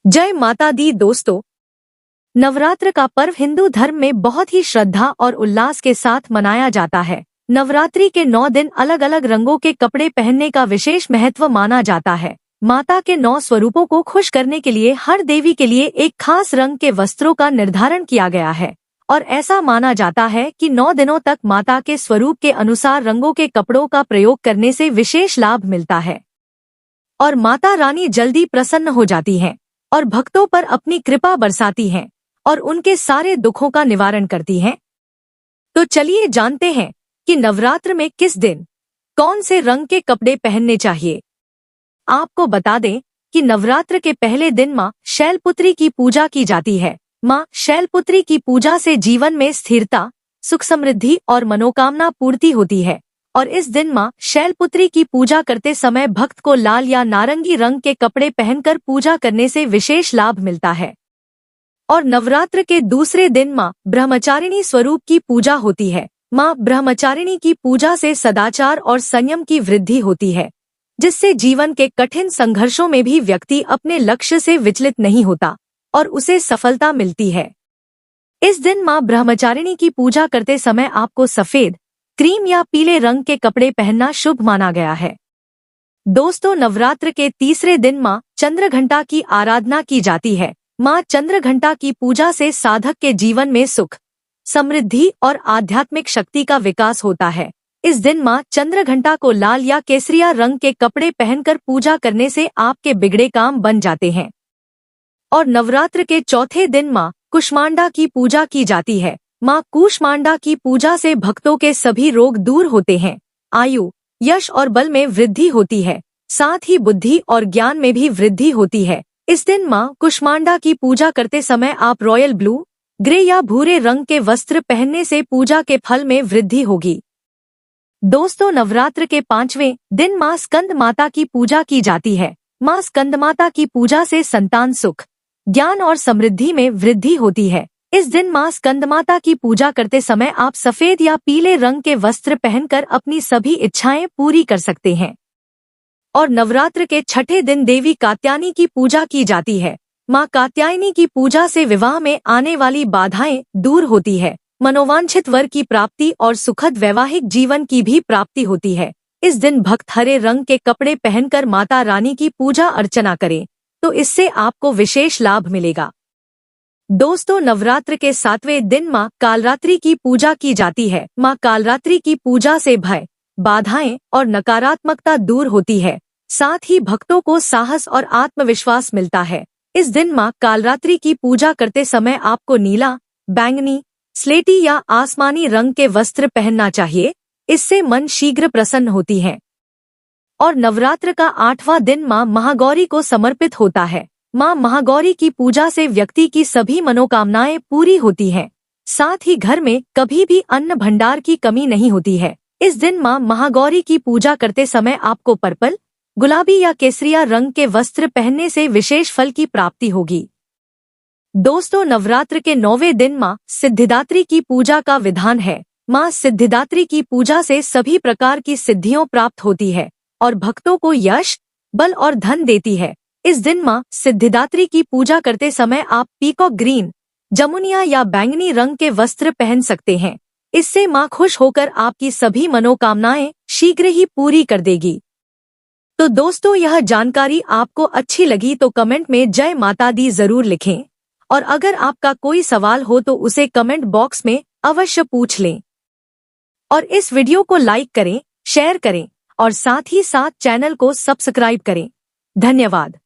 जय माता दी दोस्तों। नवरात्र का पर्व हिंदू धर्म में बहुत ही श्रद्धा और उल्लास के साथ मनाया जाता है। नवरात्रि के 9 दिन अलग अलग रंगों के कपड़े पहनने का विशेष महत्व माना जाता है। माता के 9 स्वरूपों को खुश करने के लिए हर देवी के लिए एक खास रंग के वस्त्रों का निर्धारण किया गया है और ऐसा माना जाता है कि 9 दिनों तक माता के स्वरूप के अनुसार रंगों के कपड़ों का प्रयोग करने से विशेष लाभ मिलता है और माता रानी जल्दी प्रसन्न हो जाती हैं और भक्तों पर अपनी कृपा बरसाती हैं और उनके सारे दुखों का निवारण करती हैं। तो चलिए जानते हैं कि नवरात्र में किस दिन कौन से रंग के कपड़े पहनने चाहिए। आपको बता दें कि नवरात्र के पहले दिन माँ शैलपुत्री की पूजा की जाती है। माँ शैलपुत्री की पूजा से जीवन में स्थिरता, सुख समृद्धि और मनोकामना पूर्ति होती है और इस दिन माँ शैलपुत्री की पूजा करते समय भक्त को लाल या नारंगी रंग के कपड़े पहनकर पूजा करने से विशेष लाभ मिलता है। और नवरात्र के दूसरे दिन माँ ब्रह्मचारिणी स्वरूप की पूजा होती है। माँ ब्रह्मचारिणी की पूजा से सदाचार और संयम की वृद्धि होती है, जिससे जीवन के कठिन संघर्षों में भी व्यक्ति अपने लक्ष्य से विचलित नहीं होता और उसे सफलता मिलती है। इस दिन माँ ब्रह्मचारिणी की पूजा करते समय आपको सफेद, क्रीम या पीले रंग के कपड़े पहनना शुभ माना गया है। दोस्तों, नवरात्र के तीसरे दिन माँ चंद्रघंटा की आराधना की जाती है। माँ चंद्रघंटा की पूजा से साधक के जीवन में सुख, समृद्धि और आध्यात्मिक शक्ति का विकास होता है। इस दिन माँ चंद्रघंटा को लाल या केसरिया रंग के कपड़े पहनकर पूजा करने से आपके बिगड़े काम बन जाते हैं। और नवरात्र के चौथे दिन माँ कुष्मांडा की पूजा की जाती है। माँ कूष्मांडा की पूजा से भक्तों के सभी रोग दूर होते हैं, आयु, यश और बल में वृद्धि होती है, साथ ही बुद्धि और ज्ञान में भी वृद्धि होती है। इस दिन माँ कुष्मांडा की पूजा करते समय आप रॉयल ब्लू, ग्रे या भूरे रंग के वस्त्र पहनने से पूजा के फल में वृद्धि होगी। दोस्तों, नवरात्र के 5वें दिन माँ स्कंद माता की पूजा की जाती है। माँ स्कंद माता की पूजा से संतान सुख, ज्ञान और समृद्धि में वृद्धि होती है। इस दिन माँ स्कंद माता की पूजा करते समय आप सफेद या पीले रंग के वस्त्र पहनकर अपनी सभी इच्छाएं पूरी कर सकते हैं। और नवरात्र के 6ठे दिन देवी कात्यायनी की पूजा की जाती है। माँ कात्यायनी की पूजा से विवाह में आने वाली बाधाएं दूर होती है, मनोवांछित वर की प्राप्ति और सुखद वैवाहिक जीवन की भी प्राप्ति होती है। इस दिन भक्त हरे रंग के कपड़े पहनकर माता रानी की पूजा अर्चना करें तो इससे आपको विशेष लाभ मिलेगा। दोस्तों, नवरात्र के 7वें दिन माँ कालरात्रि की पूजा की जाती है। माँ कालरात्रि की पूजा से भय, बाधाएं और नकारात्मकता दूर होती है, साथ ही भक्तों को साहस और आत्मविश्वास मिलता है। इस दिन माँ कालरात्रि की पूजा करते समय आपको नीला, बैंगनी, स्लेटी या आसमानी रंग के वस्त्र पहनना चाहिए, इससे मन शीघ्र प्रसन्न होती है। और नवरात्र का 8वां दिन माँ महागौरी को समर्पित होता है। माँ महागौरी की पूजा से व्यक्ति की सभी मनोकामनाएं पूरी होती हैं, साथ ही घर में कभी भी अन्न भंडार की कमी नहीं होती है। इस दिन माँ महागौरी की पूजा करते समय आपको पर्पल, गुलाबी या केसरिया रंग के वस्त्र पहनने से विशेष फल की प्राप्ति होगी। दोस्तों, नवरात्र के 9वें दिन माँ सिद्धिदात्री की पूजा का विधान है। माँ सिद्धिदात्री की पूजा से सभी प्रकार की सिद्धियों प्राप्त होती है और भक्तों को यश, बल और धन देती है। इस दिन माँ सिद्धिदात्री की पूजा करते समय आप पीकॉक ग्रीन, जमुनिया या बैंगनी रंग के वस्त्र पहन सकते हैं, इससे माँ खुश होकर आपकी सभी मनोकामनाएं शीघ्र ही पूरी कर देगी। तो दोस्तों, यह जानकारी आपको अच्छी लगी तो कमेंट में जय माता दी जरूर लिखें और अगर आपका कोई सवाल हो तो उसे कमेंट बॉक्स में अवश्य पूछ लें। और इस वीडियो को लाइक करें, शेयर करें और साथ ही साथ चैनल को सब्सक्राइब करें। धन्यवाद।